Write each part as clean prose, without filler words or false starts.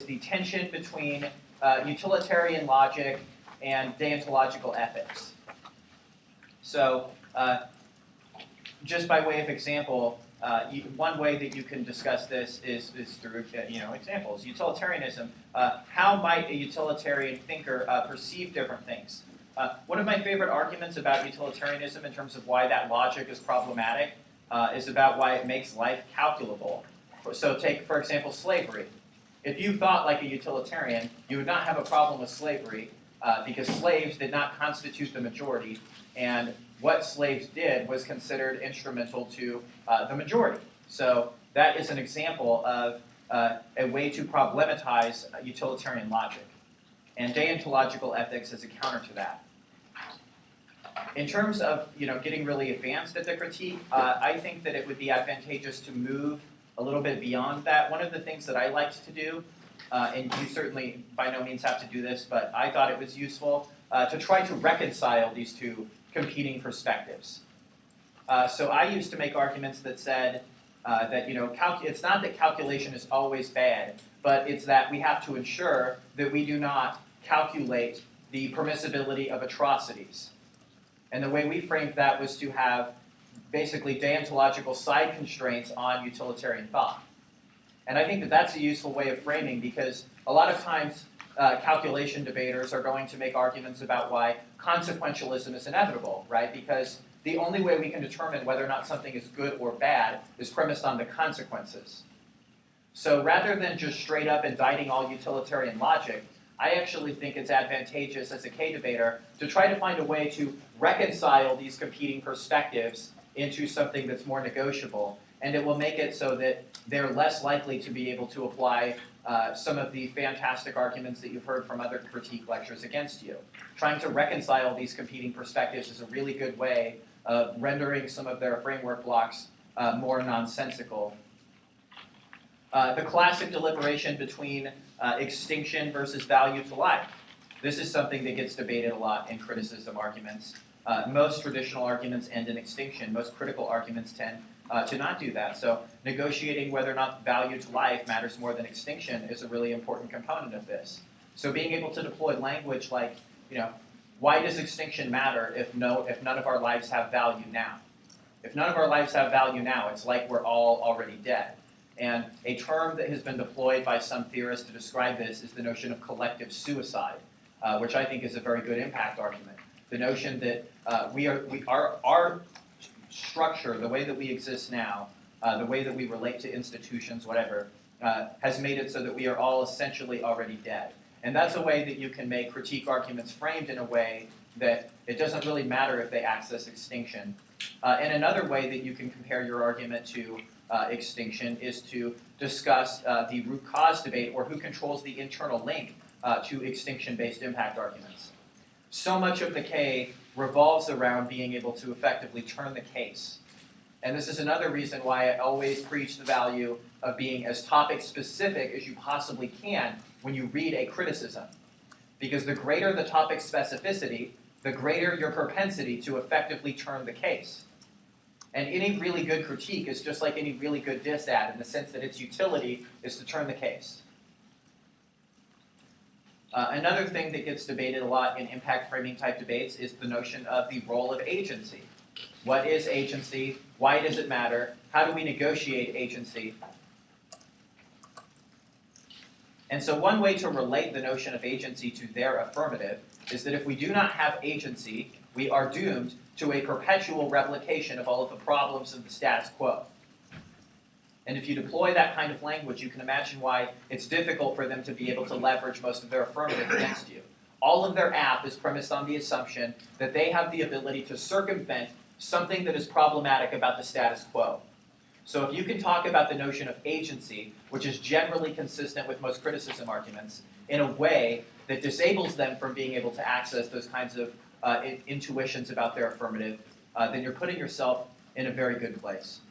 the tension between utilitarian logic and deontological ethics. So just by way of example, one way that you can discuss this is through examples. Utilitarianism. How might a utilitarian thinker perceive different things? One of my favorite arguments about utilitarianism in terms of why that logic is problematic is about why it makes life calculable. So take, for example, slavery. If you thought like a utilitarian, you would not have a problem with slavery because slaves did not constitute the majority, and what slaves did was considered instrumental to the majority. So that is an example of a way to problematize utilitarian logic. And deontological ethics is a counter to that. In terms of getting really advanced at the critique, I think that it would be advantageous to move a little bit beyond that. One of the things that I liked to do, and you certainly by no means have to do this, but I thought it was useful to try to reconcile these two competing perspectives. So I used to make arguments that said that it's not that calculation is always bad, but it's that we have to ensure that we do not calculate the permissibility of atrocities. And the way we framed that was to have basically deontological side constraints on utilitarian thought. And I think that that's a useful way of framing because a lot of times calculation debaters are going to make arguments about why consequentialism is inevitable, right? Because the only way we can determine whether or not something is good or bad is premised on the consequences. So rather than just straight up indicting all utilitarian logic, I actually think it's advantageous as a K-debater to try to find a way to reconcile these competing perspectives into something that's more negotiable, and it will make it so that they're less likely to be able to apply some of the fantastic arguments that you've heard from other critique lectures against you. Trying to reconcile these competing perspectives is a really good way of rendering some of their framework blocks more nonsensical. The classic deliberation between extinction versus value to life. This is something that gets debated a lot in criticism arguments. Most traditional arguments end in extinction. Most critical arguments tend to not do that. So negotiating whether or not value to life matters more than extinction is a really important component of this. So being able to deploy language like, why does extinction matter if none of our lives have value now? If none of our lives have value now, it's like we're all already dead. And a term that has been deployed by some theorists to describe this is the notion of collective suicide, which I think is a very good impact argument. The notion that our structure, the way that we exist now, the way that we relate to institutions, whatever, has made it so that we are all essentially already dead. And that's a way that you can make critique arguments framed in a way that it doesn't really matter if they access extinction. And another way that you can compare your argument to extinction is to discuss the root cause debate, or who controls the internal link to extinction-based impact arguments. So much of the K revolves around being able to effectively turn the case. And this is another reason why I always preach the value of being as topic-specific as you possibly can when you read a criticism. Because the greater the topic specificity, the greater your propensity to effectively turn the case. And any really good critique is just like any really good dis-ad in the sense that its utility is to turn the case. Another thing that gets debated a lot in impact framing type debates is the notion of the role of agency. What is agency? Why does it matter? How do we negotiate agency? And so one way to relate the notion of agency to their affirmative is that if we do not have agency, we are doomed to a perpetual replication of all of the problems of the status quo. And if you deploy that kind of language, you can imagine why it's difficult for them to be able to leverage most of their affirmative against you. All of their app is premised on the assumption that they have the ability to circumvent something that is problematic about the status quo. So if you can talk about the notion of agency, which is generally consistent with most criticism arguments, in a way that disables them from being able to access those kinds of intuitions about their affirmative, then you're putting yourself in a very good place.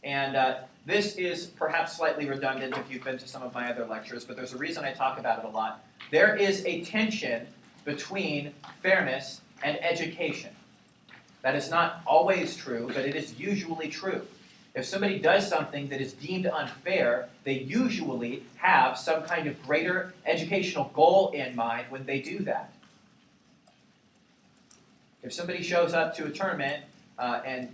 And this is perhaps slightly redundant if you've been to some of my other lectures, but there's a reason I talk about it a lot. There is a tension between fairness and education. That is not always true, but it is usually true. If somebody does something that is deemed unfair, they usually have some kind of greater educational goal in mind when they do that. If somebody shows up to a tournament and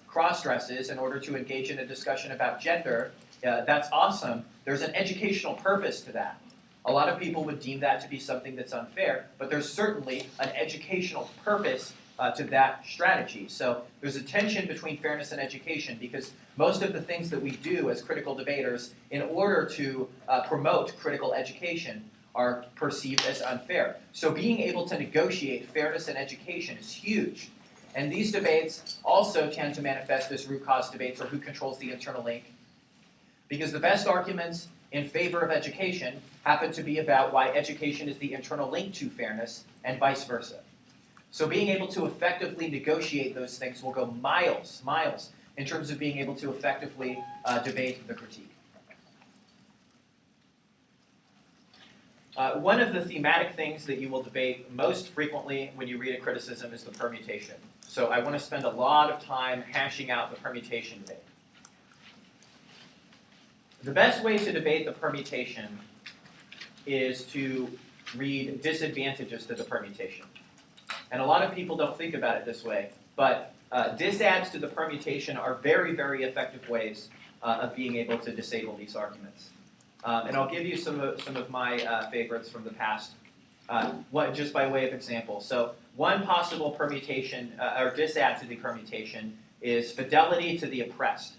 cross-dresses in order to engage in a discussion about gender, that's awesome. There's an educational purpose to that. A lot of people would deem that to be something that's unfair, but there's certainly an educational purpose to that strategy. So there's a tension between fairness and education, because most of the things that we do as critical debaters in order to promote critical education are perceived as unfair. So being able to negotiate fairness and education is huge. And these debates also tend to manifest as root cause debates, or who controls the internal link, because the best arguments in favor of education happen to be about why education is the internal link to fairness, and vice versa. So being able to effectively negotiate those things will go miles, miles, in terms of being able to effectively debate the critique. One of the thematic things that you will debate most frequently when you read a criticism is the permutation. So I want to spend a lot of time hashing out the permutation debate. The best way to debate the permutation is to read disadvantages to the permutation. And a lot of people don't think about it this way, but disadds to the permutation are very, very effective ways of being able to disable these arguments. And I'll give you some of my favorites from the past, just by way of example. So one possible permutation, or disadd to the permutation, is fidelity to the oppressed.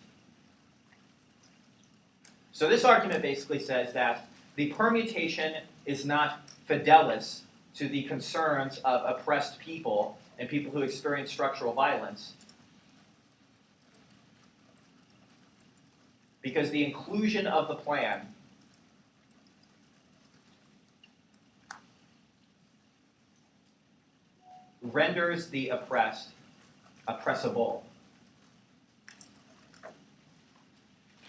So this argument basically says that the permutation is not fidelis to the concerns of oppressed people and people who experience structural violence, because the inclusion of the plan renders the oppressed oppressible.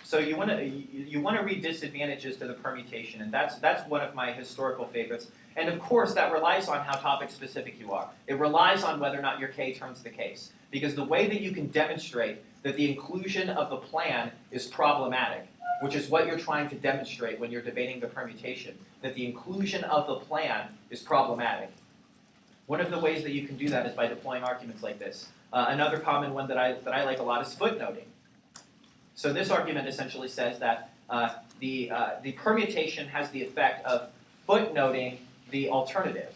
So you want to read disadvantages to the permutation, and that's one of my historical favorites. And of course, that relies on how topic specific you are. It relies on whether or not your K turns the case, because the way that you can demonstrate that the inclusion of the plan is problematic, which is what you're trying to demonstrate when you're debating the permutation, that the inclusion of the plan is problematic. One of the ways that you can do that is by deploying arguments like this. Another common one that I like a lot is footnoting. So this argument essentially says that the permutation has the effect of footnoting the alternative.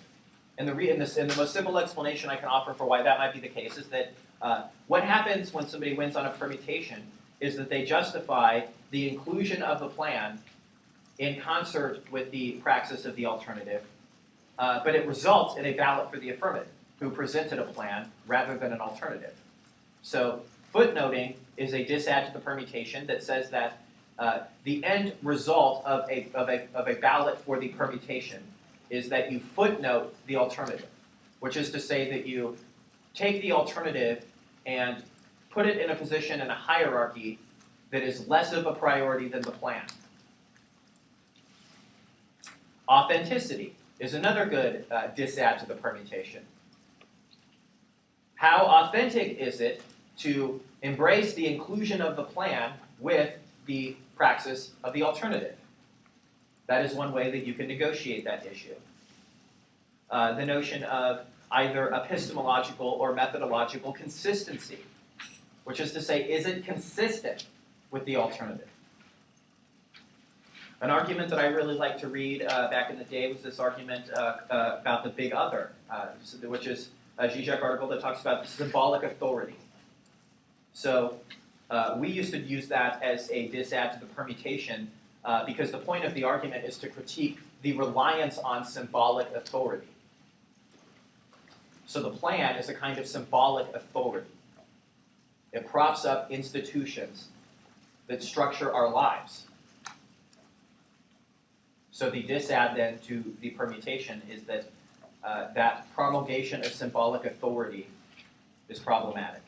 And the most simple explanation I can offer for why that might be the case is that what happens when somebody wins on a permutation is that they justify the inclusion of the plan in concert with the praxis of the alternative, but it results in a ballot for the affirmative, who presented a plan rather than an alternative. So footnoting is a disadd to the permutation that says that the end result of a ballot for the permutation is that you footnote the alternative, which is to say that you take the alternative and put it in a position in a hierarchy that is less of a priority than the plan. Authenticity is another good disadd to the permutation. How authentic is it to embrace the inclusion of the plan with the praxis of the alternative? That is one way that you can negotiate that issue. The notion of either epistemological or methodological consistency, which is to say, is it consistent with the alternative? An argument that I really liked to read back in the day was this argument about the big other, which is a Zizek article that talks about symbolic authority. So we used to use that as a disadd to the permutation because the point of the argument is to critique the reliance on symbolic authority. So the plan is a kind of symbolic authority. It props up institutions that structure our lives. So the disadd then to the permutation is that that promulgation of symbolic authority is problematic.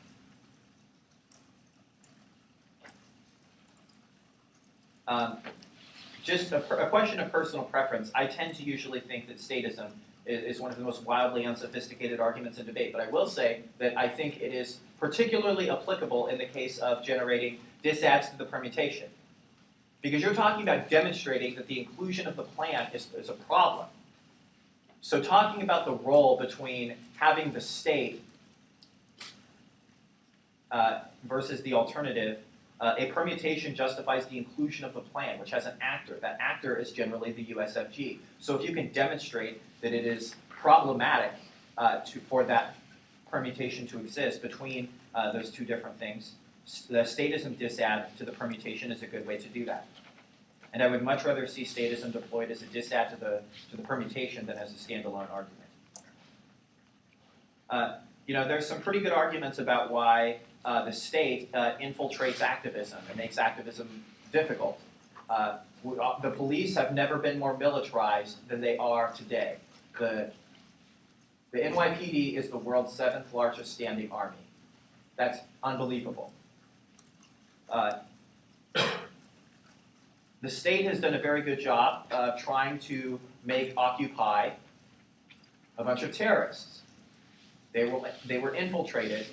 Just a question of personal preference. I tend to usually think that statism is one of the most wildly unsophisticated arguments in debate. But I will say that I think it is particularly applicable in the case of generating disadds to the permutation. Because you're talking about demonstrating that the inclusion of the plan is a problem. So talking about the role between having the state versus the alternative, a permutation justifies the inclusion of the plan, which has an actor. That actor is generally the USFG. So if you can demonstrate that it is problematic for that permutation to exist between those two different things, the statism disadd to the permutation is a good way to do that. And I would much rather see statism deployed as a disadd to the permutation than as a standalone argument. There's some pretty good arguments about why the state infiltrates activism and makes activism difficult. The police have never been more militarized than they are today. The NYPD is the world's 7th largest standing army. That's unbelievable. The state has done a very good job of trying to make Occupy a bunch of terrorists. They were infiltrated,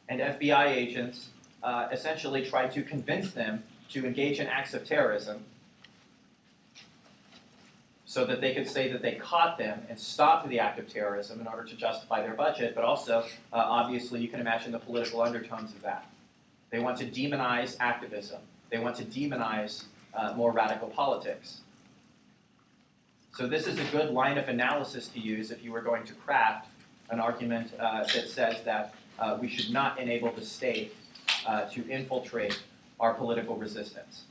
and FBI agents essentially tried to convince them to engage in acts of terrorism so that they could say that they caught them and stopped the act of terrorism in order to justify their budget, but also, obviously, you can imagine the political undertones of that. They want to demonize activism. They want to demonize more radical politics. So this is a good line of analysis to use if you were going to craft an argument that says that we should not enable the state to infiltrate our political resistance.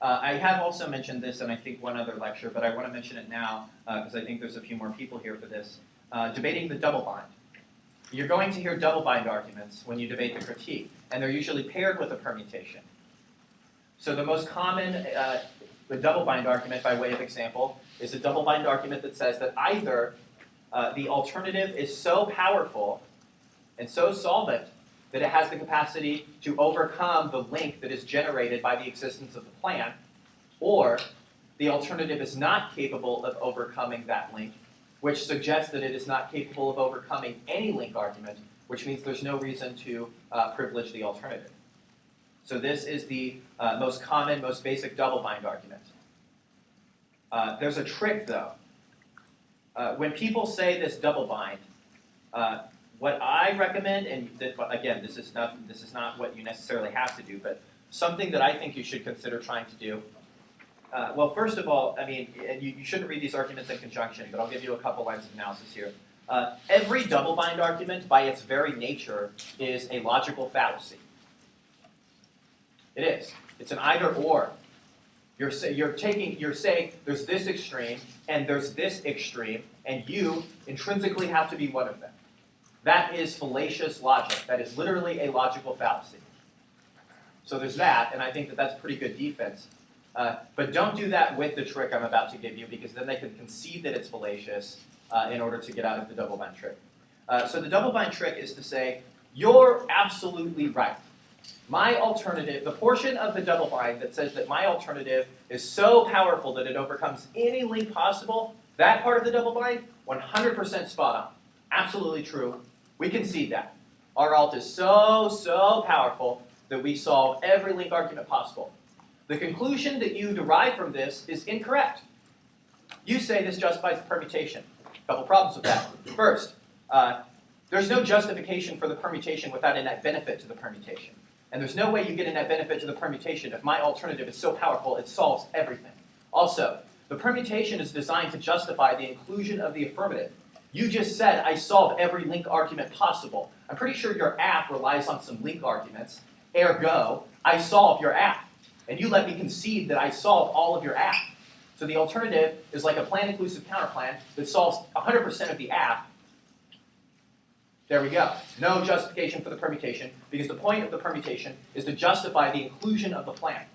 I have also mentioned this in, I think, one other lecture, but I want to mention it now because I think there's a few more people here for this. Debating the double bind. You're going to hear double bind arguments when you debate the critique, and they're usually paired with a permutation. So the most common the double bind argument, by way of example, is a double bind argument that says that either the alternative is so powerful and so solvent that it has the capacity to overcome the link that is generated by the existence of the plan, or the alternative is not capable of overcoming that link, which suggests that it is not capable of overcoming any link argument, which means there's no reason to privilege the alternative. So this is the most common, most basic double bind argument. There's a trick, though. When people say this double bind, what I recommend, and again, this is not what you necessarily have to do, but something that I think you should consider trying to do. Well, first of all, I mean, and you shouldn't read these arguments in conjunction, but I'll give you a couple lines of analysis here. Every double bind argument, by its very nature, is a logical fallacy. It is. It's an either-or. You're saying there's this extreme and there's this extreme, and you intrinsically have to be one of them. That is fallacious logic. That is literally a logical fallacy. So there's that, and I think that that's pretty good defense. But don't do that with the trick I'm about to give you, because then they can concede that it's fallacious in order to get out of the double bind trick. So the double bind trick is to say, you're absolutely right. My alternative, the portion of the double bind that says that my alternative is so powerful that it overcomes any link possible, that part of the double bind, 100% spot on. Absolutely true. We concede that. Our alt is so powerful that we solve every link argument possible. The conclusion that you derive from this is incorrect. You say this justifies the permutation. A couple problems with that. First, there's no justification for the permutation without a net benefit to the permutation. And there's no way you get a net benefit to the permutation if my alternative is so powerful it solves everything. Also, the permutation is designed to justify the inclusion of the affirmative. You just said, I solve every link argument possible. I'm pretty sure your app relies on some link arguments. Ergo, I solve your app. And you let me concede that I solve all of your app. So the alternative is like a plan-inclusive counterplan that solves 100% of the app. There we go. No justification for the permutation, because the point of the permutation is to justify the inclusion of the plan.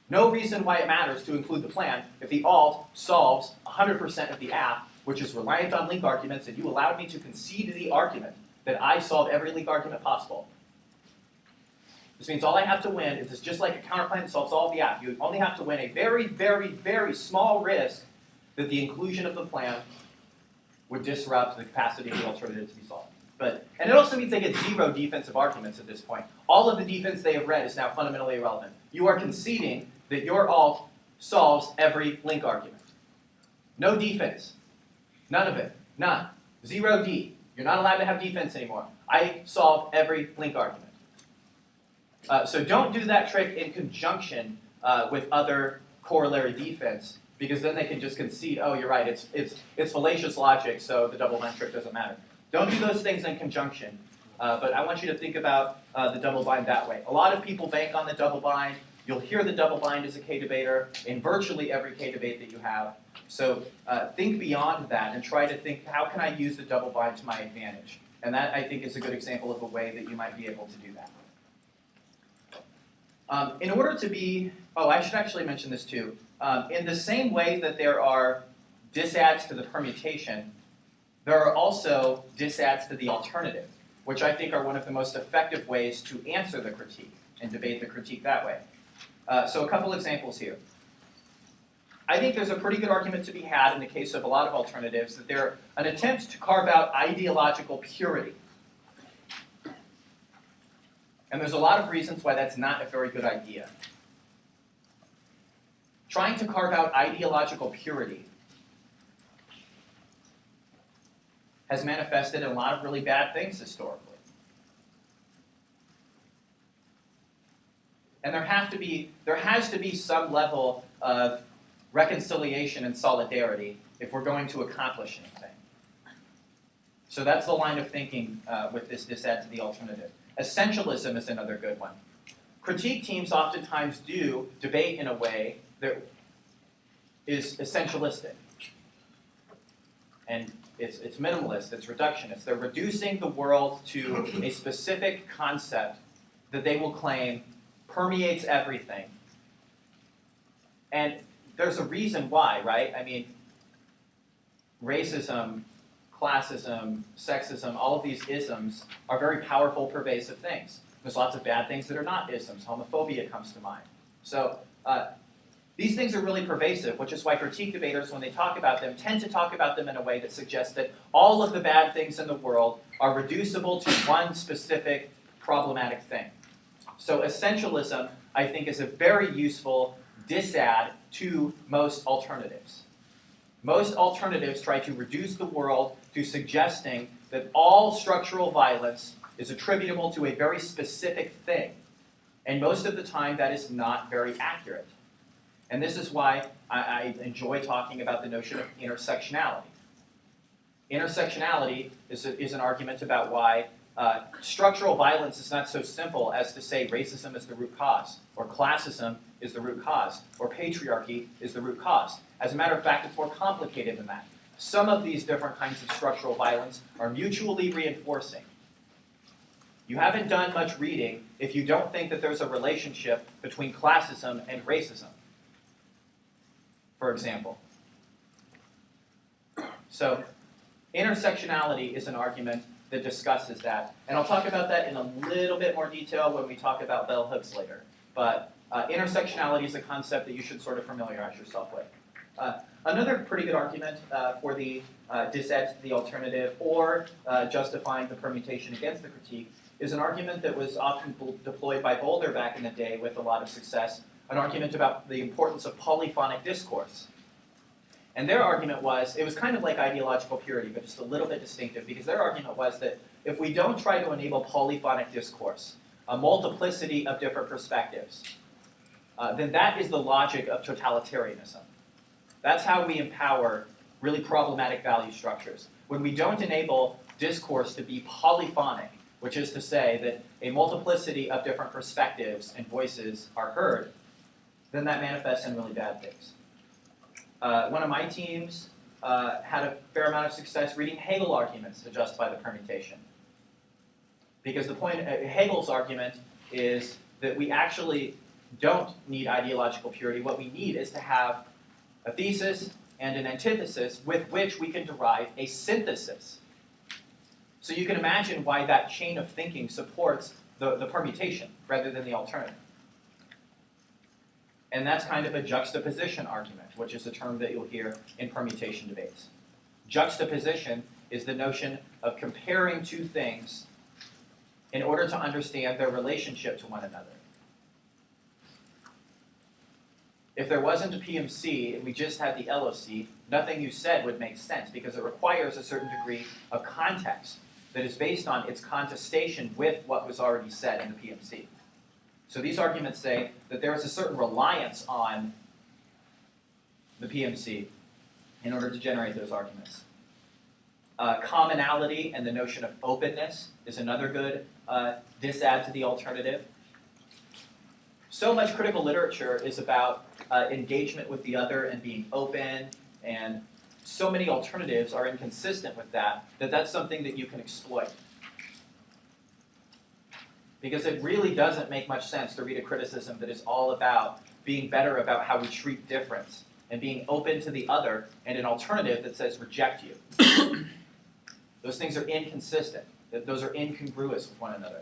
No reason why it matters to include the plan if the alt solves 100% of the app, which is reliant on link arguments, and you allowed me to concede the argument that I solve every link argument possible. This means all I have to win is just like a counterplan that solves all the app. You only have to win a very, very, very small risk that the inclusion of the plan would disrupt the capacity of the alternative to be solved. And it also means they get 0 defensive arguments at this point. All of the defense they have read is now fundamentally irrelevant. You are conceding that your alt solves every link argument. No defense. None of it. None. 0 D. You're not allowed to have defense anymore. I solve every link argument. So don't do that trick in conjunction with other corollary defense, because then they can just concede, oh, you're right, it's fallacious logic, so the double bind trick doesn't matter. Don't do those things in conjunction, but I want you to think about the double bind that way. A lot of people bank on the double bind. You'll hear the double bind as a K-debater in virtually every K-debate that you have. So think beyond that and try to think, how can I use the double bind to my advantage? And that, I think, is a good example of a way that you might be able to do that. In order to be, I should actually mention this too. In the same way that there are disadds to the permutation, there are also disadds to the alternative, which I think are one of the most effective ways to answer the critique and debate the critique that way. So a couple examples here. I think there's a pretty good argument to be had in the case of a lot of alternatives that they're an attempt to carve out ideological purity. And there's a lot of reasons why that's not a very good idea. Trying to carve out ideological purity has manifested in a lot of really bad things historically. And there has to be some level of reconciliation and solidarity if we're going to accomplish anything. So that's the line of thinking with this disadd to the alternative. Essentialism is another good one. Critique teams oftentimes do debate in a way that is essentialistic. And it's minimalist, it's reductionist. They're reducing the world to a specific concept that they will claim permeates everything. And there's a reason why, right? I mean, racism, classism, sexism, all of these isms are very powerful, pervasive things. There's lots of bad things that are not isms. Homophobia comes to mind. So these things are really pervasive, which is why critique debaters, when they talk about them, tend to talk about them in a way that suggests that all of the bad things in the world are reducible to one specific problematic thing. So essentialism, I think, is a very useful disadd to most alternatives. Most alternatives try to reduce the world to suggesting that all structural violence is attributable to a very specific thing. And most of the time, that is not very accurate. And this is why I enjoy talking about the notion of intersectionality. Intersectionality is an argument about why structural violence is not so simple as to say racism is the root cause, or classism is the root cause, or patriarchy is the root cause. As a matter of fact, it's more complicated than that. Some of these different kinds of structural violence are mutually reinforcing. You haven't done much reading if you don't think that there's a relationship between classism and racism, for example. So intersectionality is an argument that discusses that. And I'll talk about that in a little bit more detail when we talk about bell hooks later. But intersectionality is a concept that you should sort of familiarize yourself with. Another pretty good argument for the disadd to the alternative or justifying the permutation against the critique is an argument that was often deployed by Boulder back in the day with a lot of success, an argument about the importance of polyphonic discourse. And their argument was, it was kind of like ideological purity, but just a little bit distinctive, because their argument was that if we don't try to enable polyphonic discourse, a multiplicity of different perspectives, then that is the logic of totalitarianism. That's how we empower really problematic value structures. When we don't enable discourse to be polyphonic, which is to say that a multiplicity of different perspectives and voices are heard, then that manifests in really bad things. One of my teams had a fair amount of success reading Hegel arguments to justify the permutation. Because the point, Hegel's argument is that we actually don't need ideological purity. What we need is to have a thesis and an antithesis with which we can derive a synthesis. So you can imagine why that chain of thinking supports the permutation rather than the alternative. And that's kind of a juxtaposition argument, which is a term that you'll hear in permutation debates. Juxtaposition is the notion of comparing two things in order to understand their relationship to one another. If there wasn't a PMC and we just had the LOC, nothing you said would make sense because it requires a certain degree of context that is based on its contestation with what was already said in the PMC. So these arguments say that there is a certain reliance on the PMC in order to generate those arguments. Commonality and the notion of openness is another good disadd to the alternative. So much critical literature is about engagement with the other and being open, and so many alternatives are inconsistent with that, that's something that you can exploit. Because it really doesn't make much sense to read a criticism that is all about being better about how we treat difference and being open to the other, and an alternative that says reject you. Those things are inconsistent. Those are incongruous with one another.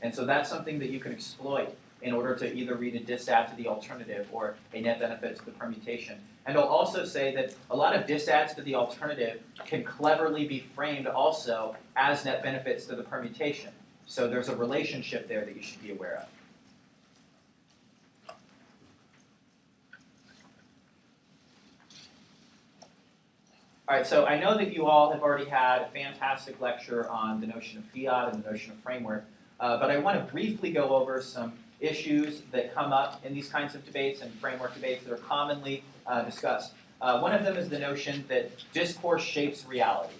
And so that's something that you can exploit in order to either read a disadd to the alternative or a net benefit to the permutation. And I'll also say that a lot of disadds to the alternative can cleverly be framed also as net benefits to the permutation. So there's a relationship there that you should be aware of. All right, so I know that you all have already had a fantastic lecture on the notion of fiat and the notion of framework, but I want to briefly go over some issues that come up in these kinds of debates and framework debates that are commonly discussed. One of them is the notion that discourse shapes reality,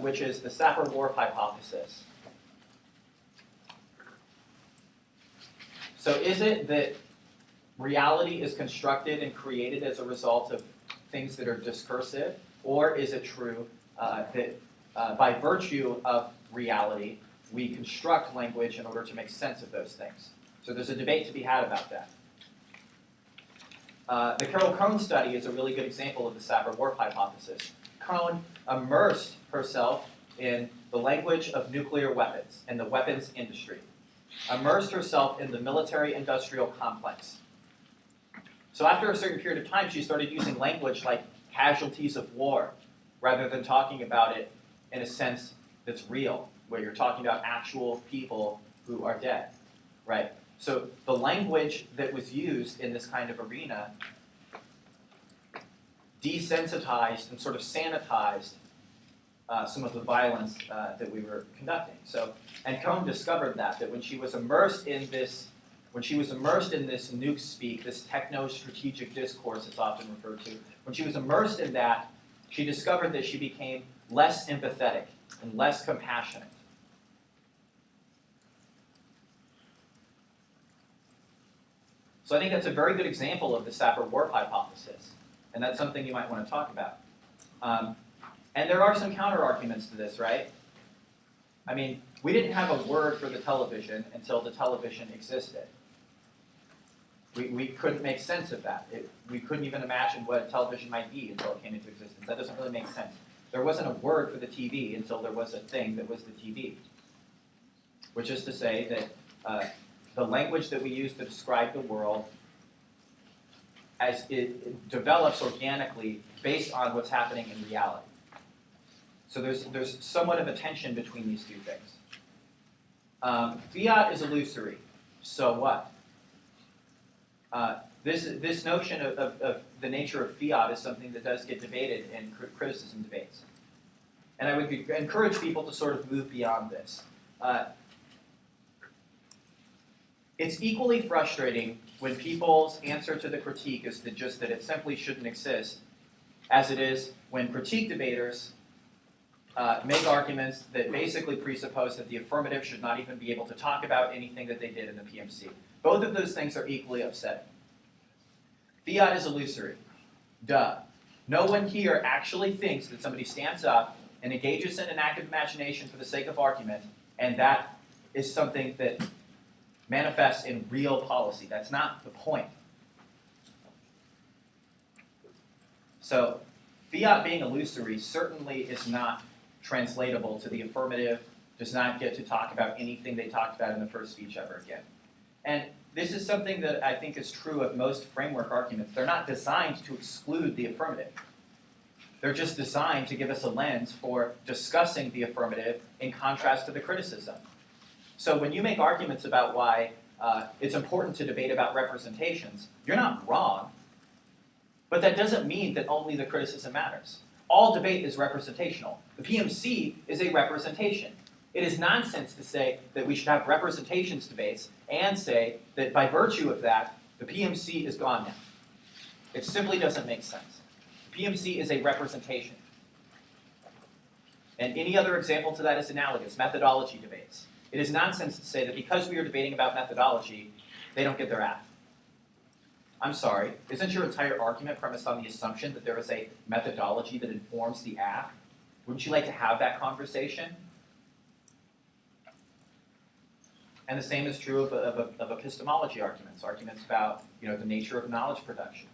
which is the Sapir-Whorf hypothesis. So is it that reality is constructed and created as a result of things that are discursive, or is it true that by virtue of reality, we construct language in order to make sense of those things? So there's a debate to be had about that. The Carol Cohn study is a really good example of the Sapir-Whorf hypothesis. Cohn immersed herself in the language of nuclear weapons and the weapons industry, immersed herself in the military-industrial complex. So after a certain period of time, she started using language like casualties of war, rather than talking about it in a sense that's real, where you're talking about actual people who are dead, right? So the language that was used in this kind of arena desensitized and sort of sanitized some of the violence that we were conducting. So, and Cohn discovered that when she was immersed in this, nuke speak, this techno-strategic discourse it's often referred to, when she was immersed in that, she discovered that she became less empathetic and less compassionate. So I think that's a very good example of the Sapir-Whorf hypothesis, and that's something you might want to talk about. And there are some counter-arguments to this, right? I mean, we didn't have a word for the television until the television existed. We couldn't make sense of that. We couldn't even imagine what a television might be until it came into existence. That doesn't really make sense. There wasn't a word for the TV until there was a thing that was the TV. Which is to say that the language that we use to describe the world, as it develops organically based on what's happening in reality. So there's somewhat of a tension between these two things. Fiat is illusory. So what? This notion of the nature of fiat is something that does get debated in criticism debates. And I would encourage people to sort of move beyond this. It's equally frustrating when people's answer to the critique is that it simply shouldn't exist, as it is when critique debaters make arguments that basically presuppose that the affirmative should not even be able to talk about anything that they did in the PMC. Both of those things are equally upsetting. Fiat is illusory. Duh. No one here actually thinks that somebody stands up and engages in an active imagination for the sake of argument, and that is something that manifests in real policy. That's not the point. So, fiat being illusory certainly is not translatable to the affirmative does not get to talk about anything they talked about in the first speech ever again. And this is something that I think is true of most framework arguments. They're not designed to exclude the affirmative. They're just designed to give us a lens for discussing the affirmative in contrast to the criticism. So when you make arguments about why it's important to debate about representations, you're not wrong, but that doesn't mean that only the criticism matters. All debate is representational. The PMC is a representation. It is nonsense to say that we should have representations debates and say that by virtue of that, the PMC is gone now. It simply doesn't make sense. The PMC is a representation. And any other example to that is analogous, methodology debates. It is nonsense to say that because we are debating about methodology, they don't get their app. I'm sorry, isn't your entire argument premised on the assumption that there is a methodology that informs the app? Wouldn't you like to have that conversation? And the same is true of epistemology arguments, arguments about the nature of knowledge production.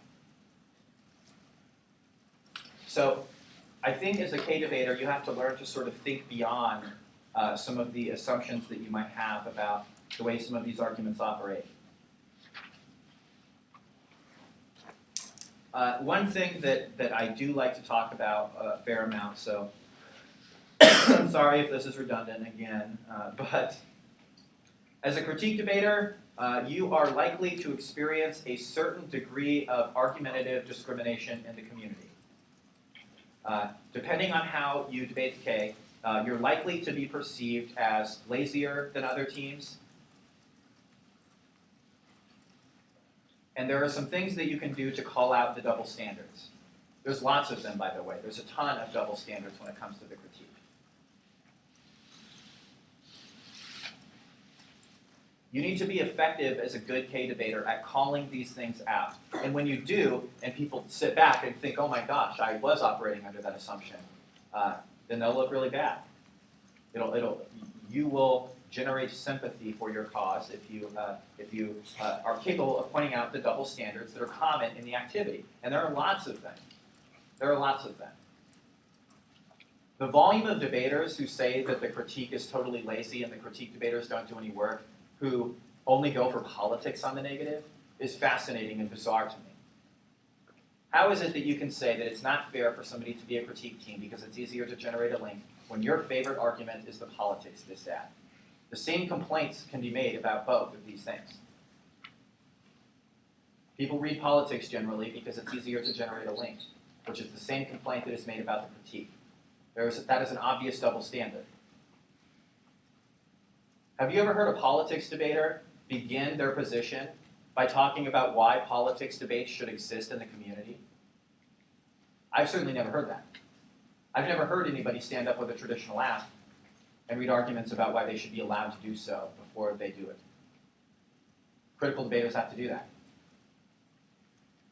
So I think as a K-debater, you have to learn to sort of think beyond some of the assumptions that you might have about the way some of these arguments operate. One thing that I do like to talk about a fair amount, so I'm sorry if this is redundant again, but as a critique debater, you are likely to experience a certain degree of argumentative discrimination in the community. Depending on how you debate the K, you're likely to be perceived as lazier than other teams. And there are some things that you can do to call out the double standards. There's lots of them, by the way. There's a ton of double standards when it comes to the critique. You need to be effective as a good K debater at calling these things out. And when you do, and people sit back and think, oh my gosh, I was operating under that assumption, then they'll look really bad. You will generate sympathy for your cause if you are capable of pointing out the double standards that are common in the activity. And there are lots of them. There are lots of them. The volume of debaters who say that the critique is totally lazy and the critique debaters don't do any work, who only go for politics on the negative, is fascinating and bizarre to me. How is it that you can say that it's not fair for somebody to be a critique team because it's easier to generate a link when your favorite argument is the politics of this ad? The same complaints can be made about both of these things. People read politics generally because it's easier to generate a link, which is the same complaint that is made about the critique. That is an obvious double standard. Have you ever heard a politics debater begin their position by talking about why politics debates should exist in the community? I've certainly never heard that. I've never heard anybody stand up with a traditional app and read arguments about why they should be allowed to do so before they do it. Critical debaters have to do that.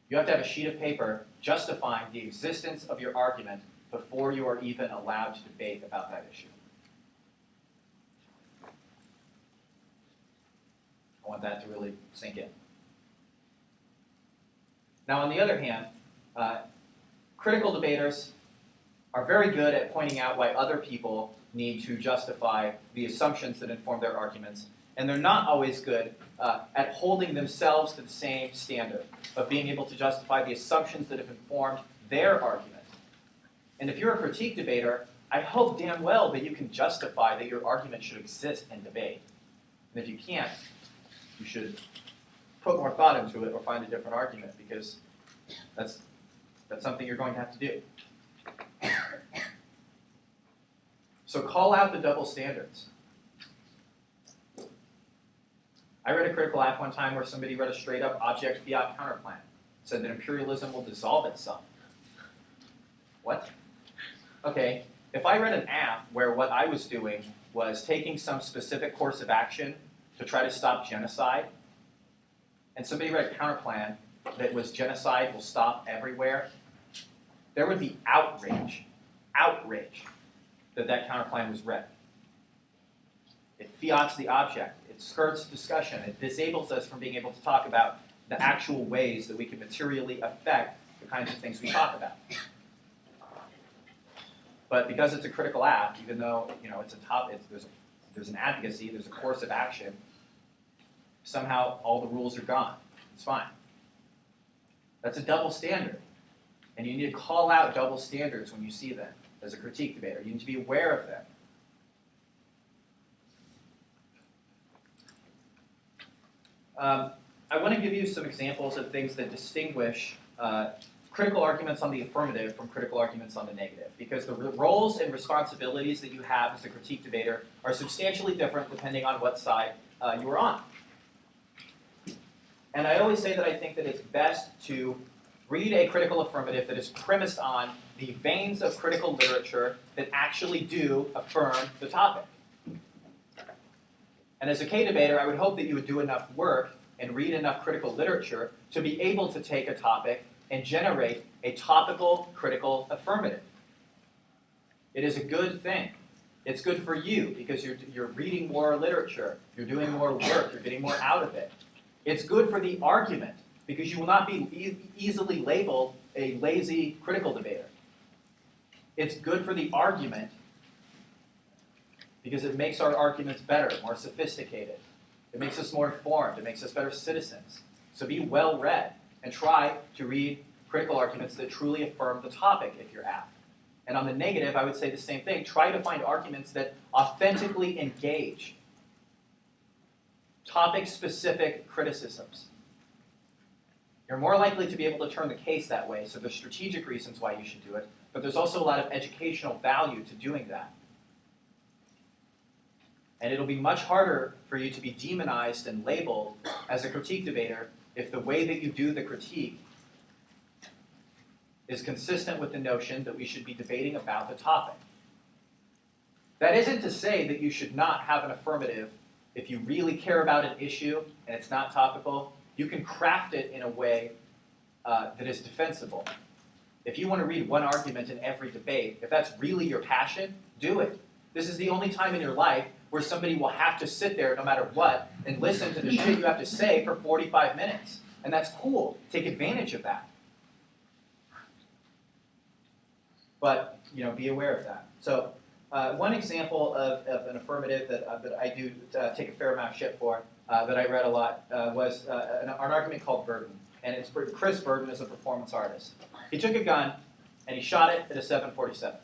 You have to have a sheet of paper justifying the existence of your argument before you are even allowed to debate about that issue. I want that to really sink in. Now, on the other hand, critical debaters are very good at pointing out why other people need to justify the assumptions that inform their arguments, and they're not always good at holding themselves to the same standard of being able to justify the assumptions that have informed their argument. And if you're a critique debater, I hope damn well that you can justify that your argument should exist in debate. And if you can't, you should put more thought into it or find a different argument, because that's something you're going to have to do. So call out the double standards. I read a critical app one time where somebody read a straight-up object fiat counterplan. Said that imperialism will dissolve itself. What? Okay, if I read an app where what I was doing was taking some specific course of action to try to stop genocide, and somebody read a counterplan that was genocide will stop everywhere, there would be outrage that counterplan was read. It fiats the object. It skirts discussion. It disables us from being able to talk about the actual ways that we can materially affect the kinds of things we talk about. But because it's a critical app, even though there's there's an advocacy, there's a course of action, somehow all the rules are gone. It's fine. That's a double standard. And you need to call out double standards when you see them as a critique debater. You need to be aware of them. I want to give you some examples of things that distinguish critical arguments on the affirmative from critical arguments on the negative, because the roles and responsibilities that you have as a critique debater are substantially different depending on what side you are on. And I always say that I think that it's best to read a critical affirmative that is premised on the veins of critical literature that actually do affirm the topic. And as a K debater, I would hope that you would do enough work and read enough critical literature to be able to take a topic and generate a topical critical affirmative. It is a good thing. It's good for you because you're reading more literature, you're doing more work, you're getting more out of it. It's good for the argument because you will not be easily labeled a lazy critical debater. It's good for the argument because it makes our arguments better, more sophisticated. It makes us more informed. It makes us better citizens. So be well-read and try to read critical arguments that truly affirm the topic if you're apt. And on the negative, I would say the same thing. Try to find arguments that authentically engage topic-specific criticisms. You're more likely to be able to turn the case that way, so there's strategic reasons why you should do it, but there's also a lot of educational value to doing that. And it'll be much harder for you to be demonized and labeled as a critique debater if the way that you do the critique is consistent with the notion that we should be debating about the topic. That isn't to say that you should not have an affirmative if you really care about an issue and it's not topical. You can craft it in a way that is defensible. If you want to read one argument in every debate, if that's really your passion, do it. This is the only time in your life where somebody will have to sit there no matter what and listen to the shit you have to say for 45 minutes. And that's cool. Take advantage of that. But, be aware of that. So one example of an affirmative that I do take a fair amount of shit for, that I read a lot, was an argument called Burden. And it's Chris Burden is a performance artist. He took a gun and he shot it at a 747.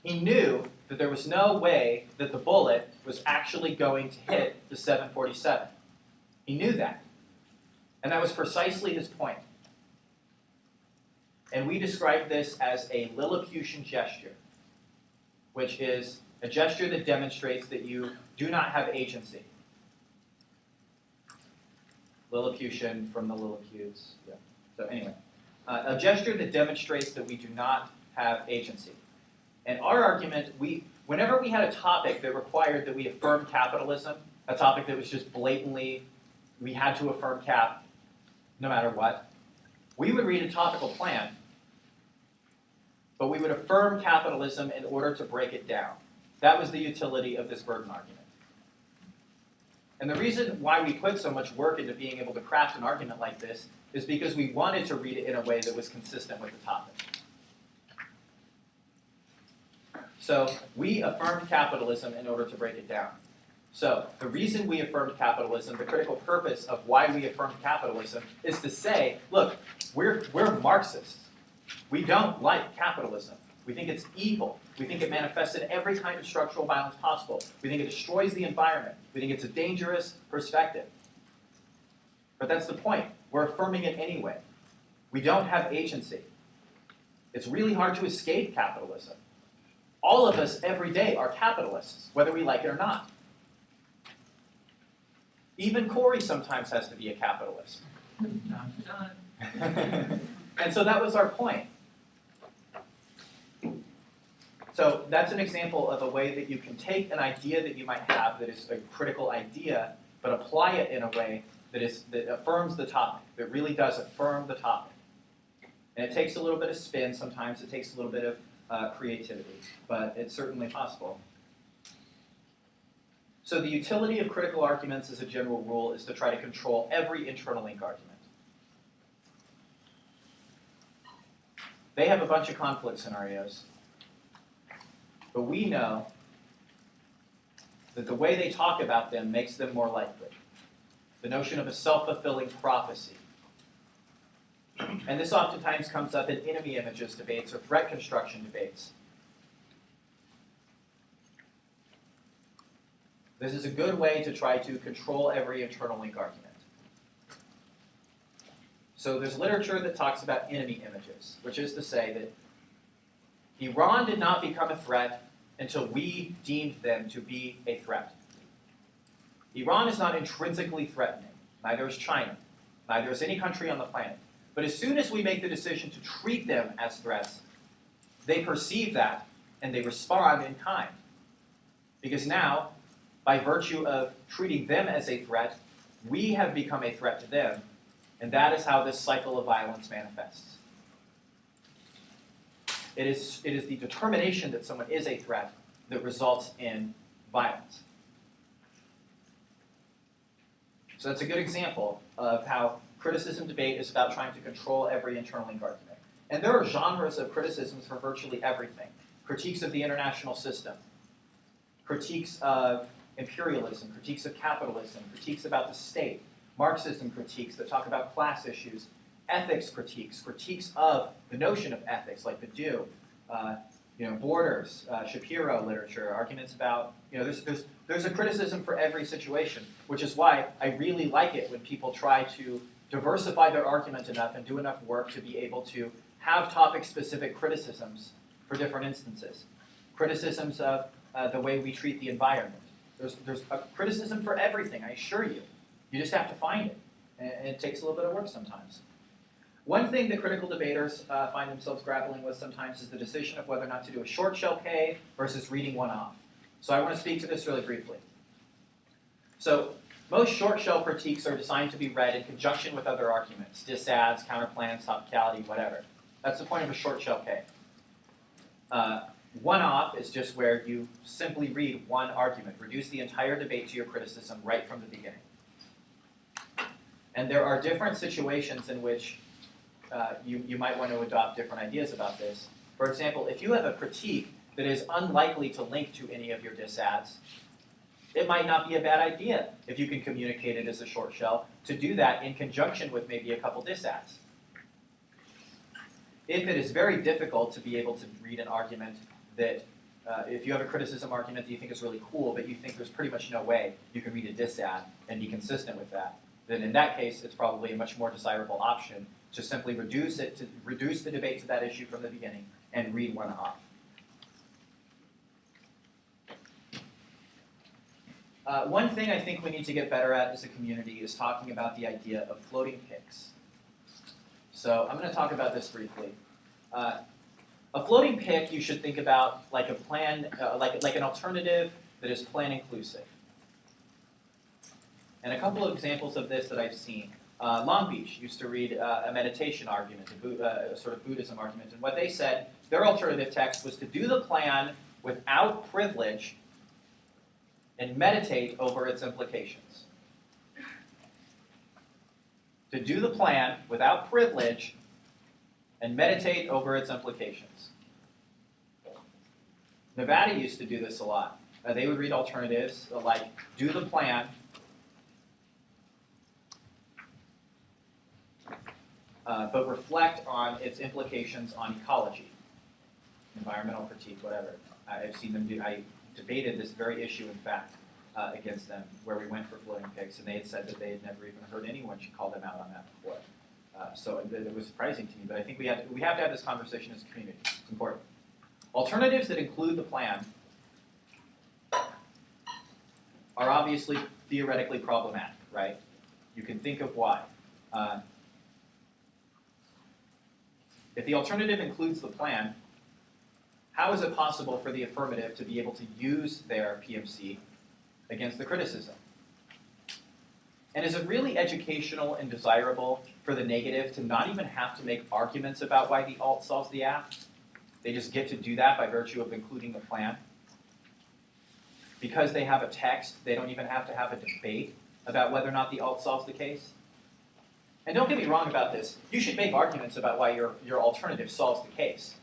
He knew that there was no way that the bullet was actually going to hit the 747. He knew that. And that was precisely his point. And we describe this as a Lilliputian gesture, which is a gesture that demonstrates that you do not have agency. Lilliputian from the Lilliputes. Yeah. So anyway, a gesture that demonstrates that we do not have agency. And our argument, whenever we had a topic that required that we affirm capitalism, a topic that was just blatantly, we had to affirm cap no matter what, we would read a topical plan, but we would affirm capitalism in order to break it down. That was the utility of this Burden argument. And the reason why we put so much work into being able to craft an argument like this is because we wanted to read it in a way that was consistent with the topic. So we affirmed capitalism in order to break it down. So the reason we affirmed capitalism, the critical purpose of why we affirmed capitalism, is to say, look, we're Marxists. We don't like capitalism. We think it's evil. We think it manifests in every kind of structural violence possible. We think it destroys the environment. We think it's a dangerous perspective. But that's the point. We're affirming it anyway. We don't have agency. It's really hard to escape capitalism. All of us every day are capitalists, whether we like it or not. Even Corey sometimes has to be a capitalist. And so that was our point. So that's an example of a way that you can take an idea that you might have that is a critical idea, but apply it in a way that affirms the topic, that really does affirm the topic. And it takes a little bit of spin sometimes, it takes a little bit of creativity, but it's certainly possible. So the utility of critical arguments as a general rule is to try to control every internal link argument. They have a bunch of conflict scenarios, but we know that the way they talk about them makes them more likely. The notion of a self-fulfilling prophecy. And this oftentimes comes up in enemy images debates or threat construction debates. This is a good way to try to control every internal link argument. So there's literature that talks about enemy images, which is to say that Iran did not become a threat until we deemed them to be a threat. Iran is not intrinsically threatening. Neither is China. Neither is any country on the planet. But as soon as we make the decision to treat them as threats, they perceive that and they respond in kind. Because now, by virtue of treating them as a threat, we have become a threat to them, and that is how this cycle of violence manifests. It is the determination that someone is a threat that results in violence. So that's a good example of how criticism debate is about trying to control every internal link argument. And there are genres of criticisms for virtually everything. Critiques of the international system, critiques of imperialism, critiques of capitalism, critiques about the state, Marxism critiques that talk about class issues, ethics critiques, critiques of the notion of ethics, like Badiou, Borders, Shapiro literature, arguments about, there's a criticism for every situation, which is why I really like it when people try to diversify their argument enough and do enough work to be able to have topic-specific criticisms for different instances. Criticisms of the way we treat the environment. There's a criticism for everything, I assure you. You just have to find it, and it takes a little bit of work sometimes. One thing that critical debaters find themselves grappling with sometimes is the decision of whether or not to do a short shell K versus reading one off. So I want to speak to this really briefly. So most short shell critiques are designed to be read in conjunction with other arguments, disads, counterplans, topicality, whatever. That's the point of a short shell K. One off is just where you simply read one argument, reduce the entire debate to your criticism right from the beginning. And there are different situations in which you might want to adopt different ideas about this. For example, if you have a critique that is unlikely to link to any of your disads, it might not be a bad idea, if you can communicate it as a short shell, to do that in conjunction with maybe a couple disads. If it is very difficult to be able to read an argument that, if you have a criticism argument that you think is really cool, but you think there's pretty much no way you can read a disad and be consistent with that, then in that case, it's probably a much more desirable option to simply reduce the debate to that issue from the beginning and read one off. One thing I think we need to get better at as a community is talking about the idea of floating picks. So I'm going to talk about this briefly. A floating pick you should think about like a plan, like an alternative that is plan inclusive. And a couple of examples of this that I've seen. Long Beach used to read a meditation argument, a sort of Buddhism argument, and what they said, their alternative text was to do the plan without privilege and meditate over its implications. To do the plan without privilege and meditate over its implications. Nevada used to do this a lot. They would read alternatives like do the plan but reflect on its implications on ecology, environmental critique, whatever. I've seen them do. I debated this very issue, in fact, against them, where we went for floating picks, and they had said that they had never even heard anyone call them out on that before. So it was surprising to me, but I think we have to have this conversation as a community. It's important. Alternatives that include the plan are obviously theoretically problematic, right? You can think of why. If the alternative includes the plan, how is it possible for the affirmative to be able to use their PMC against the criticism? And is it really educational and desirable for the negative to not even have to make arguments about why the alt solves the aft? They just get to do that by virtue of including the plan. Because they have a text, they don't even have to have a debate about whether or not the alt solves the case. And don't get me wrong about this. You should make arguments about why your alternative solves the case.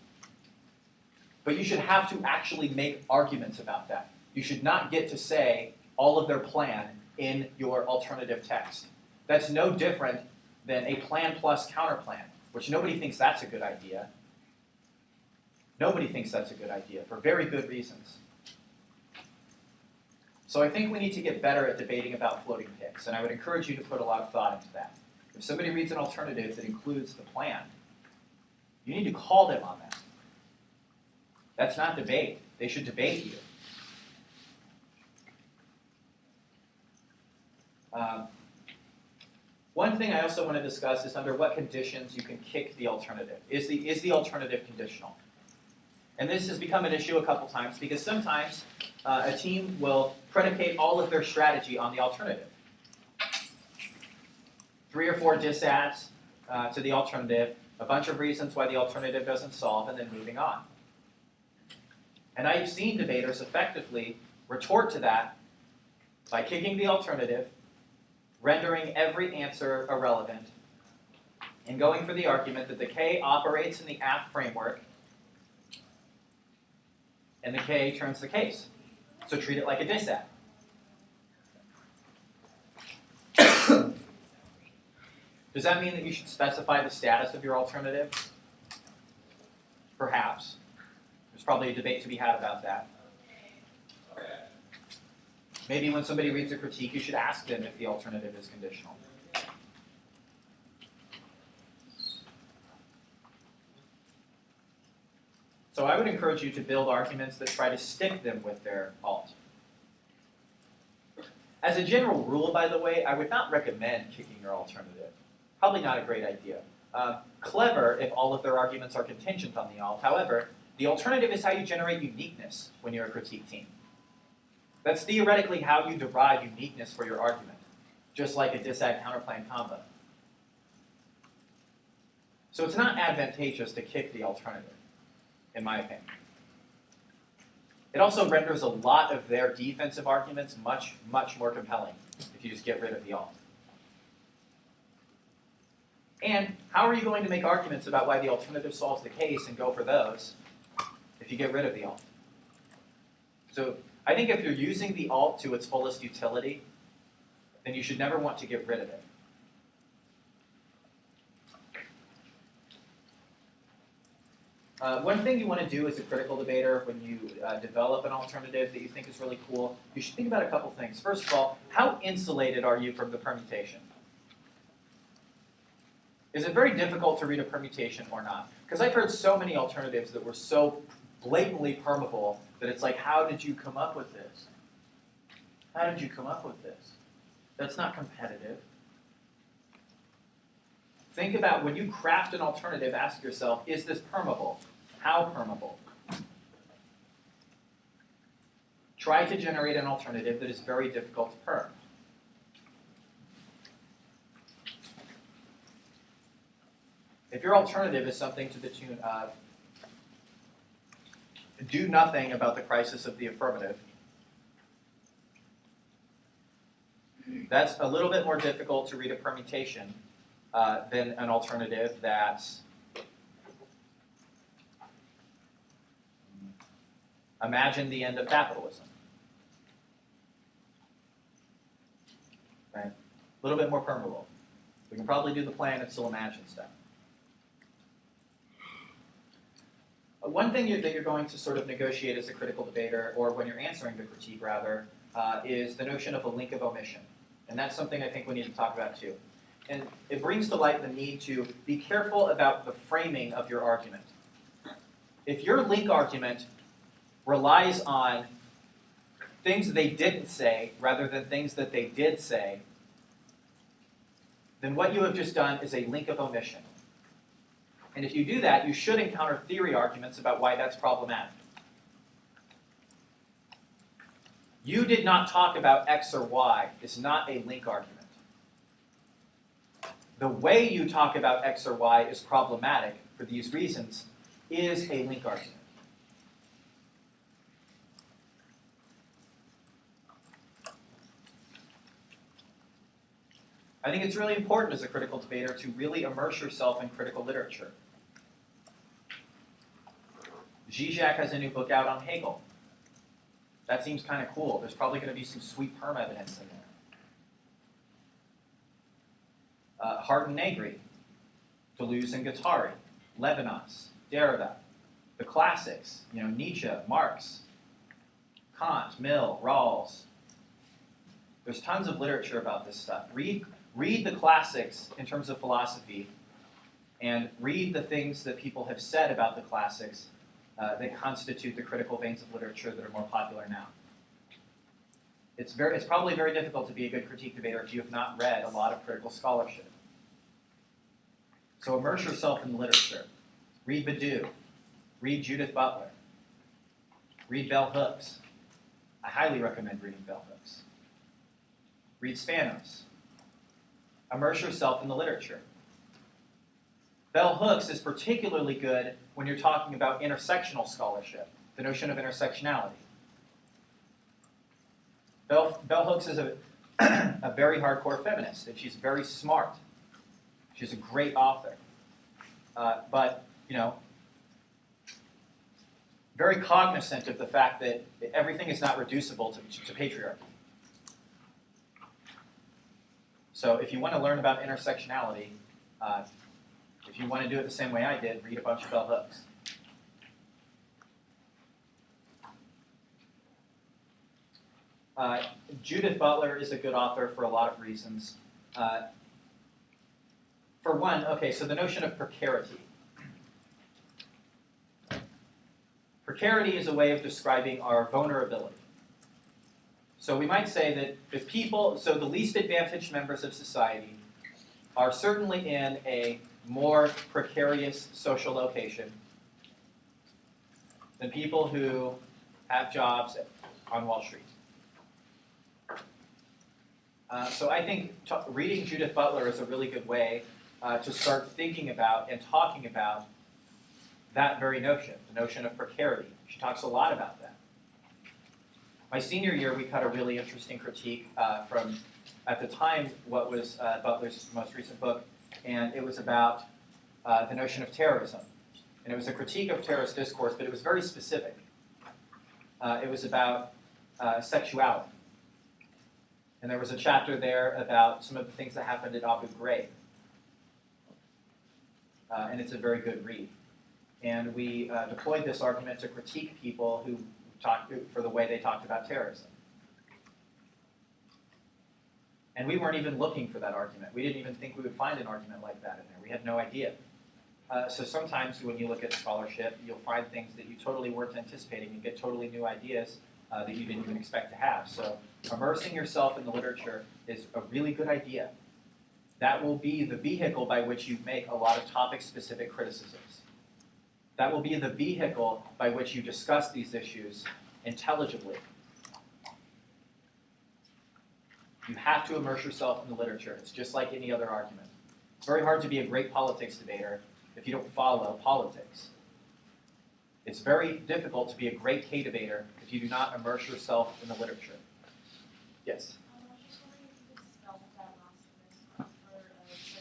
But you should have to actually make arguments about that. you should not get to say all of their plan in your alternative text. That's no different than a plan plus counterplan, which nobody thinks that's a good idea. Nobody thinks that's a good idea for very good reasons. So I think we need to get better at debating about floating picks, and I would encourage you to put a lot of thought into that. If somebody reads an alternative that includes the plan, you need to call them on that. That's not debate. They should debate you. One thing I also want to discuss is under what conditions you can kick the alternative. Is the alternative conditional? And this has become an issue a couple times because sometimes a team will predicate all of their strategy on the alternative. 3 or 4 disadds to the alternative, a bunch of reasons why the alternative doesn't solve, and then moving on. And I've seen debaters effectively retort to that by kicking the alternative, rendering every answer irrelevant, and going for the argument that the K operates in the apt framework, and the K turns the case. So treat it like a disad. Does that mean that you should specify the status of your alternative? Perhaps. There's probably a debate to be had about that. Maybe when somebody reads a critique, you should ask them if the alternative is conditional. So I would encourage you to build arguments that try to stick them with their alt. As a general rule, by the way, I would not recommend kicking your alternative. Probably not a great idea. Clever if all of their arguments are contingent on the alt. However, the alternative is how you generate uniqueness when you're a critique team. That's theoretically how you derive uniqueness for your argument, just like a disad counterplan combo. So it's not advantageous to kick the alternative, in my opinion. It also renders a lot of their defensive arguments much, much more compelling if you just get rid of the alt. And how are you going to make arguments about why the alternative solves the case and go for those if you get rid of the alt? So I think if you're using the alt to its fullest utility, then you should never want to get rid of it. One thing you want to do as a critical debater when you develop an alternative that you think is really cool, you should think about a couple things. First of all, how insulated are you from the permutation? Is it very difficult to read a permutation or not? Because I've heard so many alternatives that were so blatantly permeable that it's like, how did you come up with this? How did you come up with this? That's not competitive. Think about when you craft an alternative, ask yourself, is this permeable? How permeable? Try to generate an alternative that is very difficult to perm. If your alternative is something to the tune of do nothing about the crisis of the affirmative, that's a little bit more difficult to read a permutation than an alternative that's imagine the end of capitalism. Right? A little bit more permeable. We can probably do the plan and still imagine stuff. One thing that you're going to sort of negotiate as a critical debater, or when you're answering the critique rather, is the notion of a link of omission. And that's something I think we need to talk about too. And it brings to light the need to be careful about the framing of your argument. If your link argument relies on things they didn't say rather than things that they did say, then what you have just done is a link of omission. And if you do that, you should encounter theory arguments about why that's problematic. You did not talk about X or Y is not a link argument. The way you talk about X or Y is problematic for these reasons is a link argument. I think it's really important as a critical debater to really immerse yourself in critical literature. Zizek has a new book out on Hegel. That seems kind of cool. There's probably going to be some sweet perm evidence in there. Hart and Negri, Deleuze and Guattari, Levinas, Derrida, the classics, Nietzsche, Marx, Kant, Mill, Rawls. There's tons of literature about this stuff. Read the classics in terms of philosophy, and read the things that people have said about the classics that constitute the critical veins of literature that are more popular now. It's probably very difficult to be a good critique debater if you have not read a lot of critical scholarship. So immerse yourself in the literature. Read Badiou. Read Judith Butler. Read Bell Hooks. I highly recommend reading Bell Hooks. Read Spanos. Immerse yourself in the literature. Bell Hooks is particularly good when you're talking about intersectional scholarship, the notion of intersectionality. Bell Hooks is a very hardcore feminist, and she's very smart. She's a great author. But, very cognizant of the fact that everything is not reducible to patriarchy. So if you want to learn about intersectionality, if you want to do it the same way I did, read a bunch of Bell Hooks. Judith Butler is a good author for a lot of reasons. For one, okay, so the notion of precarity. Precarity is a way of describing our vulnerability. So we might say that if the least advantaged members of society are certainly in a more precarious social location than people who have jobs on Wall Street. So I think reading Judith Butler is a really good way to start thinking about and talking about that very notion, the notion of precarity. She talks a lot about that. My senior year, we cut a really interesting critique from, at the time, what was Butler's most recent book, and it was about the notion of terrorism. And it was a critique of terrorist discourse, but it was very specific. It was about sexuality. And there was a chapter there about some of the things that happened at Abu Ghraib. And it's a very good read. And we deployed this argument to critique people who talked for the way they talked about terrorism. And we weren't even looking for that argument. We didn't even think we would find an argument like that in there. We had no idea. So sometimes when you look at scholarship, you'll find things that you totally weren't anticipating. You get totally new ideas that you didn't even expect to have. So immersing yourself in the literature is a really good idea. That will be the vehicle by which you make a lot of topic-specific criticisms. That will be the vehicle by which you discuss these issues intelligibly. You have to immerse yourself in the literature. It's just like any other argument. It's very hard to be a great politics debater if you don't follow politics. It's very difficult to be a great K debater if you do not immerse yourself in the literature. Yes? I was just wondering if you could spell that last one for the G,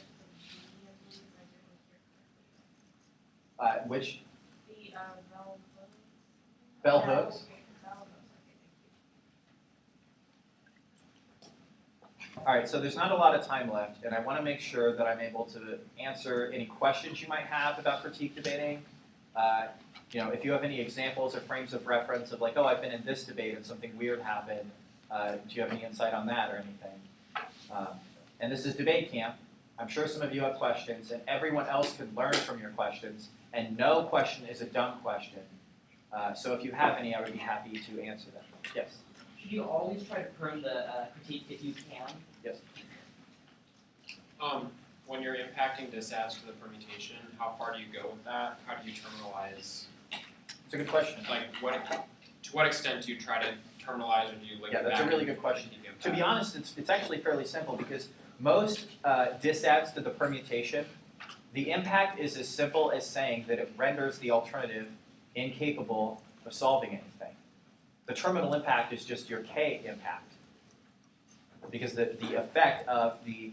I believe, Which? The Bell Hooks? Okay, Bell Hooks. Okay, thank you. All right, so there's not a lot of time left, and I want to make sure that I'm able to answer any questions you might have about critique debating. If you have any examples or frames of reference of like, oh, I've been in this debate and something weird happened, do you have any insight on that or anything? And this is debate camp. I'm sure some of you have questions, and everyone else can learn from your questions, and no question is a dumb question. So if you have any, I would be happy to answer them. Yes? Should you always try to prune the critique if you can? Yes. When you're impacting disadds to the permutation, how far do you go with that? How do you terminalize? It's a good question. Like, to what extent do you try to terminalize, or do you link Yeah, it that's back a really and good question. critique To be impact? honest, it's actually fairly simple because most disadds to the permutation, the impact is as simple as saying that it renders the alternative incapable of solving anything. The terminal impact is just your K impact. Because the effect of the,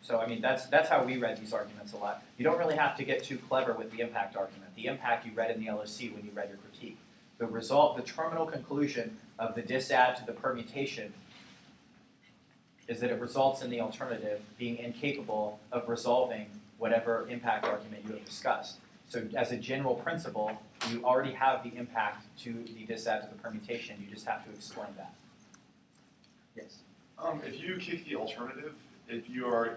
so I mean, that's how we read these arguments a lot. You don't really have to get too clever with the impact argument. The impact you read in the LOC when you read your critique. the result, the terminal conclusion of the disadd to the permutation is that it results in the alternative being incapable of resolving whatever impact argument you have discussed. So as a general principle, you already have the impact to the disadd to the permutation. You just have to explain that. Yes? If you kick the alternative, if you are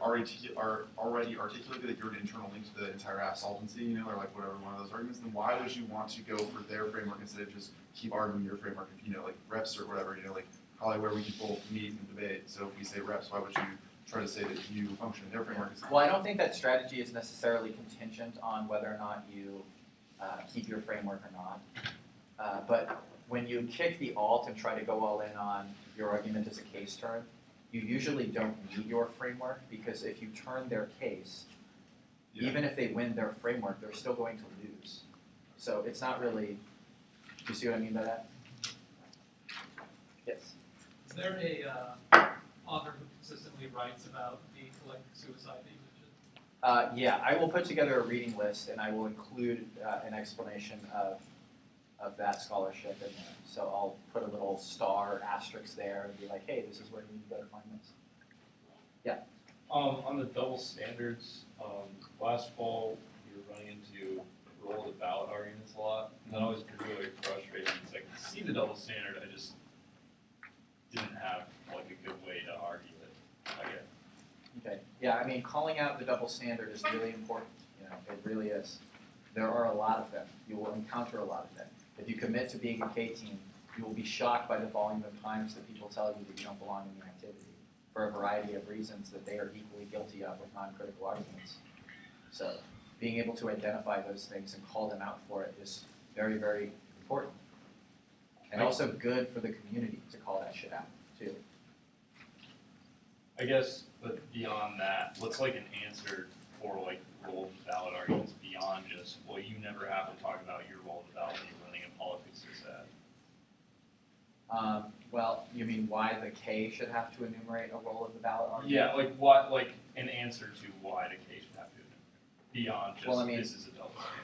already articulated that you're an internal link to the entire app solvency, you know, or like whatever one of those arguments, then why would you want to go for their framework instead of just keep arguing your framework? If, you know, like reps or whatever, you know, like probably where we can both meet and debate. So if we say reps, why would you try to say that you function in their framework? Well, I don't think that strategy is necessarily contingent on whether or not you keep your framework or not. But when you kick the alt and try to go all in on your argument as a case turn, you usually don't need your framework, because if you turn their case, even if they win their framework, they're still going to lose. So it's not really, do you see what I mean by that? Yes? Is there a author who consistently writes about the collective suicide that you mentioned? Yeah, I will put together a reading list, and I will include an explanation of that scholarship in there. So I'll put a little star asterisk there and be like, hey, this is where you need to go to find this. Yeah? On the double standards, last fall we were running into roll of the ballot arguments a lot, and that always really frustrating. It's like, see the double standard, I just didn't have like a good way to argue it. Okay. Yeah, I mean, calling out the double standard is really important. You know, it really is. There are a lot of them. You will encounter a lot of them. If you commit to being a K team, you will be shocked by the volume of times that people tell you that you don't belong in the activity for a variety of reasons that they are equally guilty of with non-critical arguments. So being able to identify those things and call them out for it is very, very important. And also good for the community to call that shit out, too. I guess, but beyond that, what's like an answer for like role of the ballot arguments beyond just, well, you never have to talk about your role of the ballot when you're running a politics disadd? Well, you mean why the K should have to enumerate a role of the ballot argument? Yeah, like what, like an answer to why the case should have to beyond just, Well, I mean, this is a double standard.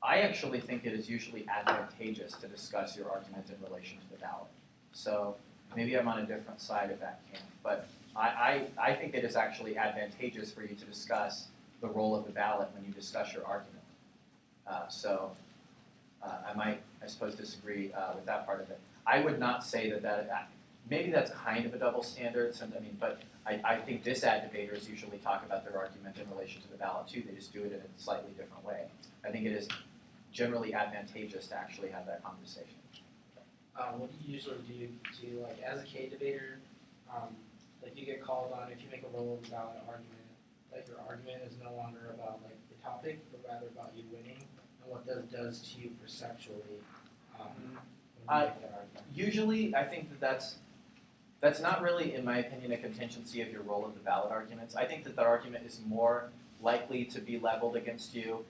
I actually think it is usually advantageous to discuss your argument in relation to the ballot. So maybe I'm on a different side of that camp, but I think it is actually advantageous for you to discuss the role of the ballot when you discuss your argument. I might, I suppose, disagree with that part of it. I would not say that maybe that's kind of a double standard, but I think disadd debaters usually talk about their argument in relation to the ballot too. They just do it in a slightly different way. I think it is generally advantageous to actually have that conversation. What do you usually do like as a K debater, like you get called on if you make a role of the ballot argument, like your argument is no longer about like the topic, but rather about you winning and what that does to you perceptually when you make that argument. Usually, I think that's not really, in my opinion, a contingency of your role of the ballot arguments. I think that the argument is more likely to be leveled against you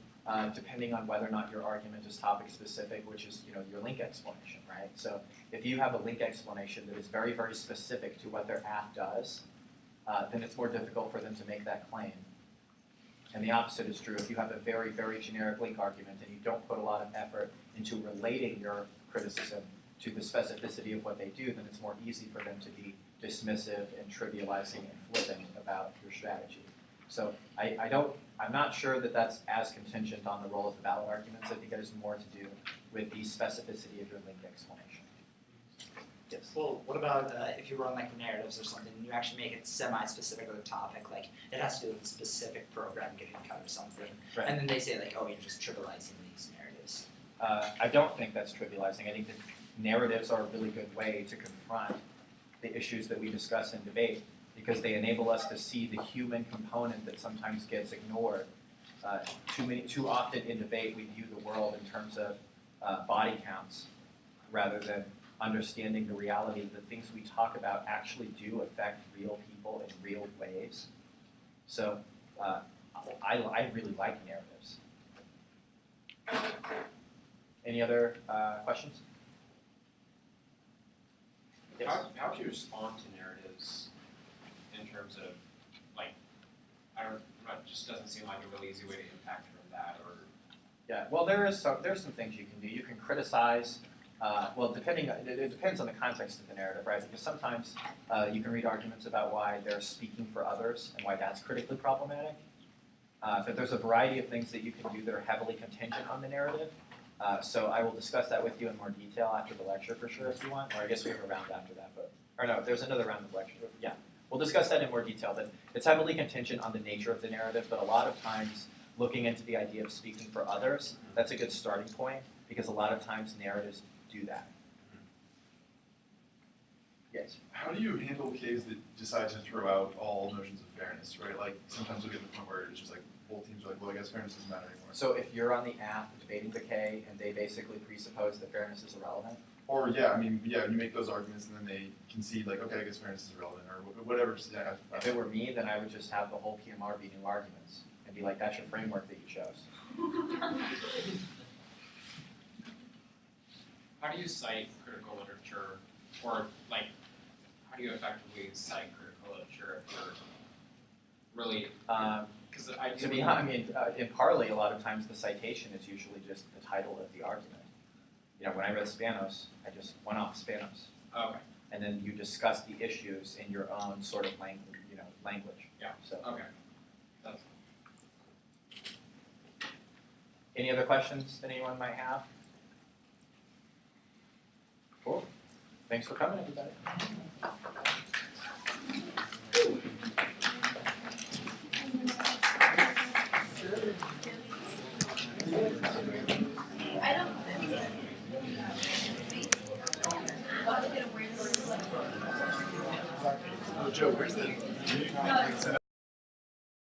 depending on whether or not your argument is topic specific, which is your link explanation, right? So if you have a link explanation that is very, very specific to what their app does, then it's more difficult for them to make that claim. And the opposite is true. If you have a very, very generic link argument and you don't put a lot of effort into relating your criticism to the specificity of what they do, then it's more easy for them to be dismissive and trivializing and flippant about your strategy. So I'm not sure that that's as contingent on the role of the ballot arguments. I think it has more to do with the specificity of your link explanation. Yes. Well, what about if you run like narratives or something, and you actually make it semi-specific with a topic, like it has to do with a specific program getting cut or something, Right. and then they say like, oh, you're just trivializing these narratives. I don't think that's trivializing. I think that narratives are a really good way to confront the issues that we discuss in debate, because they enable us to see the human component that sometimes gets ignored. Too often in debate, we view the world in terms of body counts rather than understanding the reality that the things we talk about actually do affect real people in real ways. So I really like narratives. Any other questions? Yes. How do you respond to narratives in terms of, like, it just doesn't seem like a really easy way to impact from that, or Yeah, well, there's some things you can do. You can criticize, well, it depends on the context of the narrative, right? Because sometimes you can read arguments about why they're speaking for others and why that's critically problematic. But there's a variety of things that you can do that are heavily contingent on the narrative. So I will discuss that with you in more detail after the lecture for sure if you want, or I guess we have a round after that, or no, there's another round of lecture, yeah. We'll discuss that in more detail, but it's heavily contingent on the nature of the narrative, but a lot of times looking into the idea of speaking for others, that's a good starting point, because a lot of times narratives do that. Yes? How do you handle cases that decide to throw out all notions of fairness, right? Like, sometimes we get to the point where it's just like, both teams are like, well, I guess fairness doesn't matter anymore. So if you're on the app debating decay and they basically presuppose that fairness is irrelevant, Or, yeah, I mean, yeah, you make those arguments and then they concede, like, okay, I guess fairness is irrelevant, or whatever. Yeah, if it were me, then I would just have the whole PMR be new arguments and be like, that's your framework that you chose. How do you cite critical literature, or like, how do you effectively cite critical literature if you're really, because I do. To be honest, I mean, in Parley, a lot of times the citation is usually just the title of the argument. You know, when I read Spanos, I just went off Spanos. Okay, And then you discuss the issues in your own sort of language. Yeah. So, okay. That's, any other questions that anyone might have? Cool. Thanks for coming, everybody. I don't. Oh, Joe, where's the